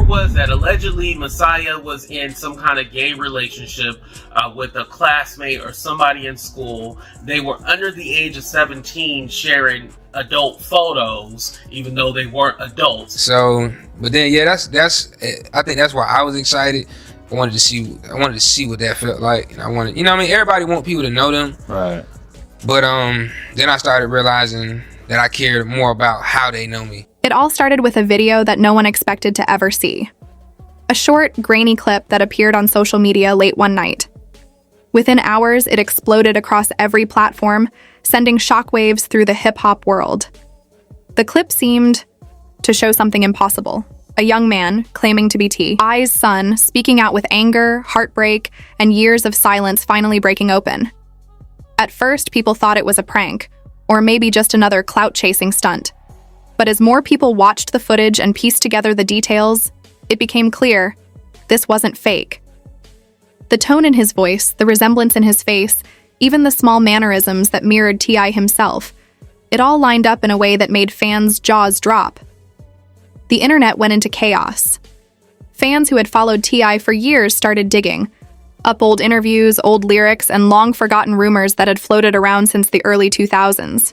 was that allegedly Messiah was in some kind of gay relationship with a classmate or somebody in school. They were under the age of 17 sharing adult photos, even though they weren't adults. So, but then that's I think that's why I was excited. I wanted to see what that felt like, and I wanted, you know what I mean, everybody want people to know them, right? But then I started realizing that I cared more about how they know me. It all started with a video that no one expected to ever see. A short, grainy clip that appeared on social media late one night. Within hours, it exploded across every platform, sending shockwaves through the hip-hop world. The clip seemed to show something impossible. A young man, claiming to be T.I.'s son, speaking out with anger, heartbreak, and years of silence finally breaking open. At first, people thought it was a prank, or maybe just another clout-chasing stunt. But as more people watched the footage and pieced together the details, it became clear this wasn't fake. The tone in his voice, the resemblance in his face, even the small mannerisms that mirrored T.I. himself, it all lined up in a way that made fans' jaws drop. The internet went into chaos. Fans who had followed T.I. for years started digging up old interviews, old lyrics, and long-forgotten rumors that had floated around since the early 2000s.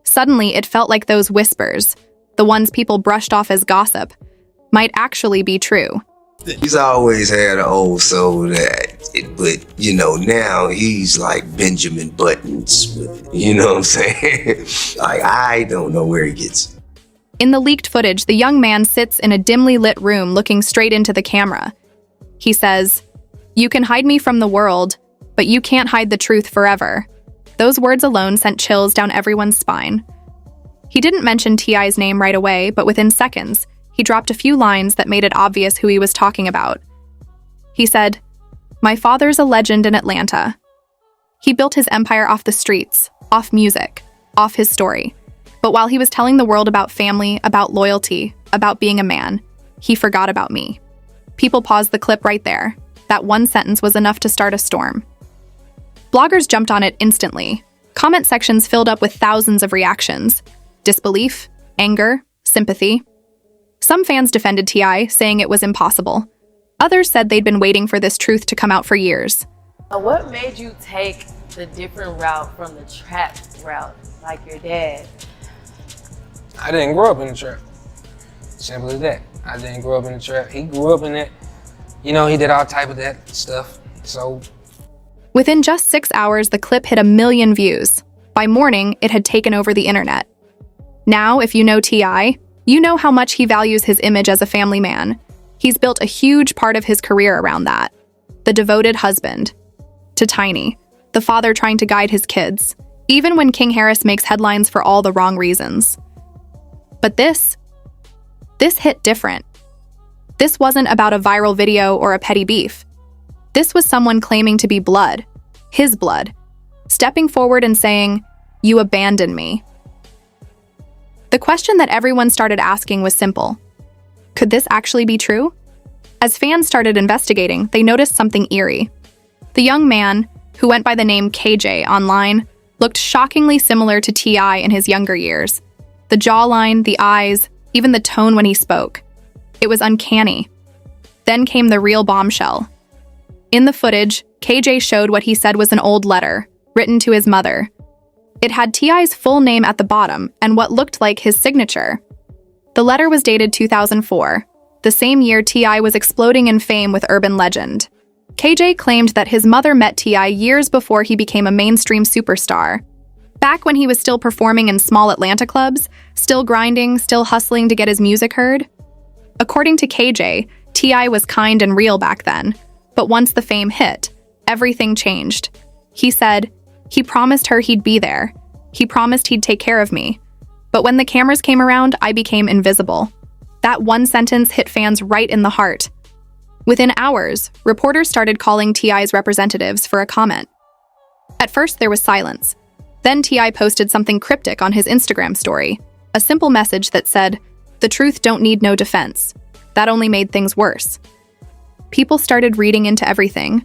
Suddenly, it felt like those whispers, the ones people brushed off as gossip, might actually be true. He's always had an old soul, but you know, now he's like Benjamin Buttons, you know what I'm saying? Like, I don't know where he gets it. In the leaked footage, the young man sits in a dimly lit room looking straight into the camera. He says, "You can hide me from the world, but you can't hide the truth forever." Those words alone sent chills down everyone's spine. He didn't mention T.I.'s name right away, but within seconds, he dropped a few lines that made it obvious who he was talking about. He said, "My father's a legend in Atlanta. He built his empire off the streets, off music, off his story. But while he was telling the world about family, about loyalty, about being a man, he forgot about me." People paused the clip right there. That one sentence was enough to start a storm. Bloggers jumped on it instantly. Comment sections filled up with thousands of reactions. Disbelief, anger, sympathy. Some fans defended T.I., saying it was impossible. Others said they'd been waiting for this truth to come out for years. What made you take the different route from the trap route, like your dad? I didn't grow up in the trap. Simple as that. I didn't grow up in the trap. He grew up in it. You know, he did all type of that stuff. So within just 6 hours, the clip hit 1 million views. By morning, it had taken over the internet. Now, if you know T.I., you know how much he values his image as a family man. He's built a huge part of his career around that. The devoted husband. To Tiny, the father trying to guide his kids, even when King Harris makes headlines for all the wrong reasons. But this hit different. This wasn't about a viral video or a petty beef. This was someone claiming to be blood, his blood, stepping forward and saying, "You abandoned me." The question that everyone started asking was simple. Could this actually be true? As fans started investigating, they noticed something eerie. The young man, who went by the name KJ online, looked shockingly similar to T.I. in his younger years. The jawline, the eyes, even the tone when he spoke. It was uncanny. Then came the real bombshell. In the footage, KJ showed what he said was an old letter, written to his mother. It had T.I.'s full name at the bottom and what looked like his signature. The letter was dated 2004, the same year T.I. was exploding in fame with Urban Legend. KJ claimed that his mother met T.I. years before he became a mainstream superstar. Back when he was still performing in small Atlanta clubs, still grinding, still hustling to get his music heard. According to KJ, T.I. was kind and real back then, but once the fame hit, everything changed. He said, he promised her he'd be there. He promised he'd take care of me. But when the cameras came around, I became invisible. That one sentence hit fans right in the heart. Within hours, reporters started calling T.I.'s representatives for a comment. At first, there was silence. Then T.I. posted something cryptic on his Instagram story, a simple message that said, "The truth don't need no defense." That only made things worse. People started reading into everything.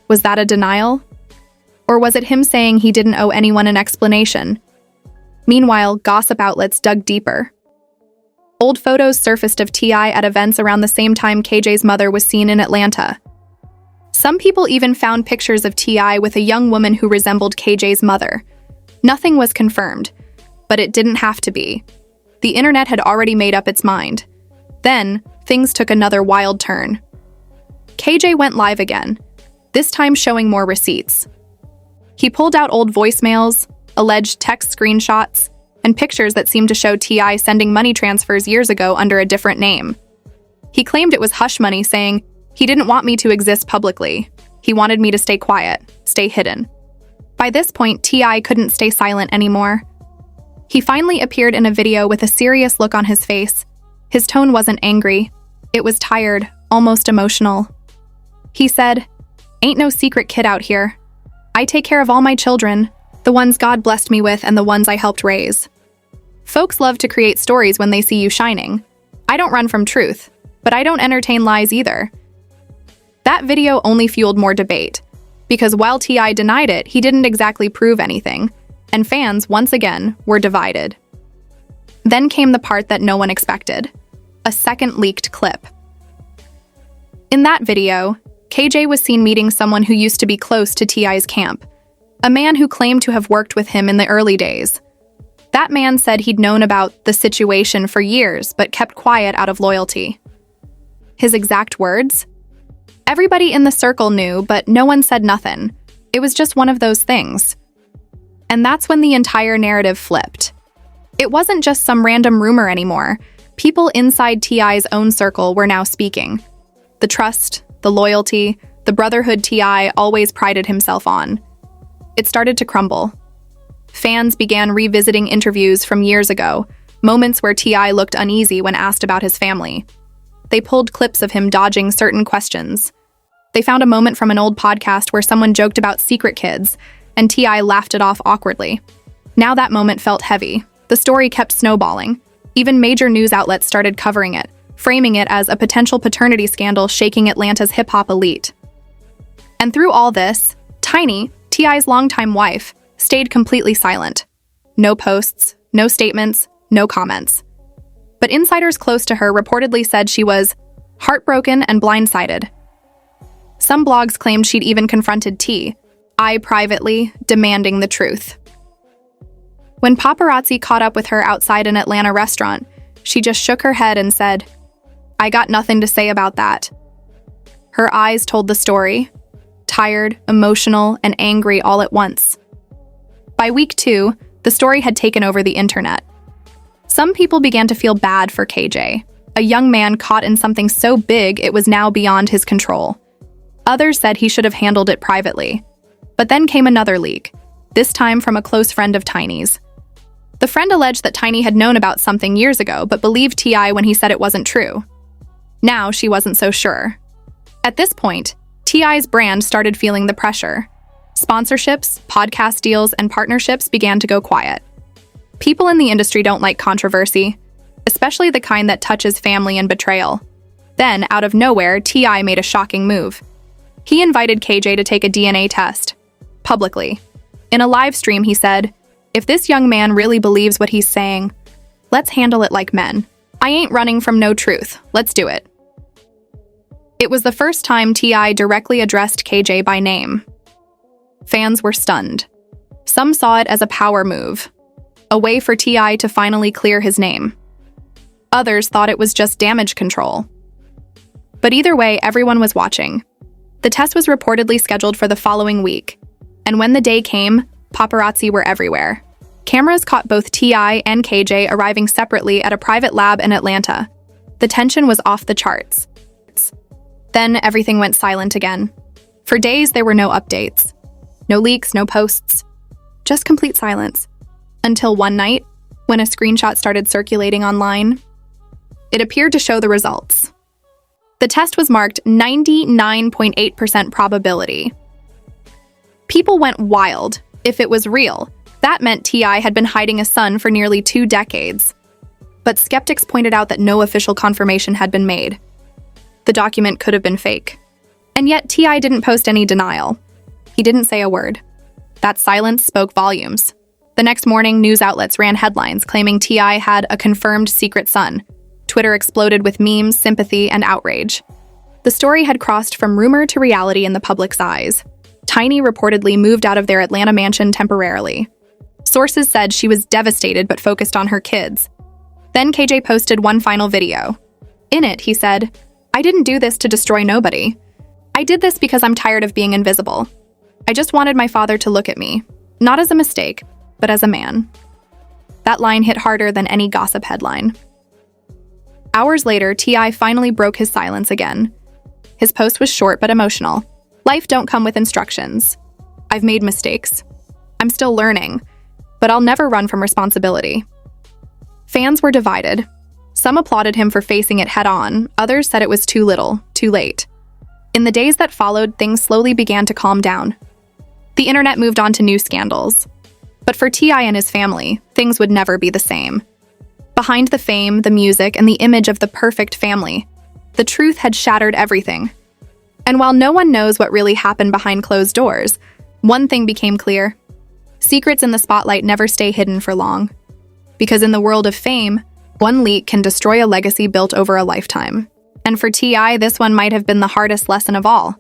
Was that a denial? Or was it him saying he didn't owe anyone an explanation? Meanwhile, gossip outlets dug deeper. Old photos surfaced of T.I. at events around the same time KJ's mother was seen in Atlanta. Some people even found pictures of T.I. with a young woman who resembled KJ's mother. Nothing was confirmed, but it didn't have to be. The internet had already made up its mind. Then, things took another wild turn. KJ went live again, this time showing more receipts. He pulled out old voicemails, alleged text screenshots, and pictures that seemed to show T.I. sending money transfers years ago under a different name. He claimed it was hush money, saying, "He didn't want me to exist publicly. He wanted me to stay quiet, stay hidden." By this point, T.I. couldn't stay silent anymore. He finally appeared in a video with a serious look on his face. His tone wasn't angry. It was tired, almost emotional. He said, "Ain't no secret kid out here. I take care of all my children, the ones God blessed me with and the ones I helped raise. Folks love to create stories when they see you shining. I don't run from truth, but I don't entertain lies either." That video only fueled more debate, because while T.I. denied it, he didn't exactly prove anything, and fans, once again, were divided. Then came the part that no one expected, a second leaked clip. In that video, KJ was seen meeting someone who used to be close to T.I.'s camp, a man who claimed to have worked with him in the early days. That man said he'd known about the situation for years, but kept quiet out of loyalty. His exact words? "Everybody in the circle knew, but no one said nothing. It was just one of those things." And that's when the entire narrative flipped. It wasn't just some random rumor anymore. People inside T.I.'s own circle were now speaking. The trust, the loyalty, the brotherhood T.I. always prided himself on. It started to crumble. Fans began revisiting interviews from years ago, moments where T.I. looked uneasy when asked about his family. They pulled clips of him dodging certain questions. They found a moment from an old podcast where someone joked about secret kids, and T.I. laughed it off awkwardly. Now that moment felt heavy. The story kept snowballing. Even major news outlets started covering it, framing it as a potential paternity scandal shaking Atlanta's hip-hop elite. And through all this, Tiny, T.I.'s longtime wife, stayed completely silent. No posts, no statements, no comments. But insiders close to her reportedly said she was heartbroken and blindsided. Some blogs claimed she'd even confronted T.I. privately, demanding the truth. When paparazzi caught up with her outside an Atlanta restaurant, she just shook her head and said, "I got nothing to say about that." Her eyes told the story, tired, emotional, and angry all at once. By week 2, the story had taken over the internet. Some people began to feel bad for KJ, a young man caught in something so big it was now beyond his control. Others said he should have handled it privately. But then came another leak, this time from a close friend of Tiny's. The friend alleged that Tiny had known about something years ago, but believed T.I. when he said it wasn't true. Now she wasn't so sure. At this point, T.I.'s brand started feeling the pressure. Sponsorships, podcast deals, and partnerships began to go quiet. People in the industry don't like controversy, especially the kind that touches family and betrayal. Then, out of nowhere, T.I. made a shocking move. He invited KJ to take a DNA test, publicly. In a live stream, he said, "If this young man really believes what he's saying, let's handle it like men. I ain't running from no truth. Let's do it." It was the first time T.I. directly addressed KJ by name. Fans were stunned. Some saw it as a power move, a way for T.I. to finally clear his name. Others thought it was just damage control. But either way, everyone was watching. The test was reportedly scheduled for the following week, and when the day came, paparazzi were everywhere. Cameras caught both T.I. and KJ arriving separately at a private lab in Atlanta. The tension was off the charts. Then everything went silent again. For days, there were no updates. No leaks, no posts. Just complete silence. Until one night, when a screenshot started circulating online, it appeared to show the results. The test was marked 99.8% probability. People went wild. If it was real, that meant T.I. had been hiding a son for nearly 2 decades. But skeptics pointed out that no official confirmation had been made. The document could have been fake. And yet T.I. didn't post any denial. He didn't say a word. That silence spoke volumes. The next morning, news outlets ran headlines claiming T.I. had a confirmed secret son. Twitter exploded with memes, sympathy, and outrage. The story had crossed from rumor to reality in the public's eyes. Tiny reportedly moved out of their Atlanta mansion temporarily. Sources said she was devastated but focused on her kids. Then KJ posted one final video. In it, he said, "I didn't do this to destroy nobody. I did this because I'm tired of being invisible. I just wanted my father to look at me, not as a mistake, but as a man." That line hit harder than any gossip headline. Hours later, T.I. finally broke his silence again. His post was short but emotional. "Life don't come with instructions. I've made mistakes. I'm still learning, but I'll never run from responsibility." Fans were divided. Some applauded him for facing it head-on, others said it was too little, too late. In the days that followed, things slowly began to calm down. The internet moved on to new scandals. But for T.I. and his family, things would never be the same. Behind the fame, the music, and the image of the perfect family, the truth had shattered everything. And while no one knows what really happened behind closed doors, one thing became clear. Secrets in the spotlight never stay hidden for long. Because in the world of fame, one leak can destroy a legacy built over a lifetime. And for T.I., this one might have been the hardest lesson of all.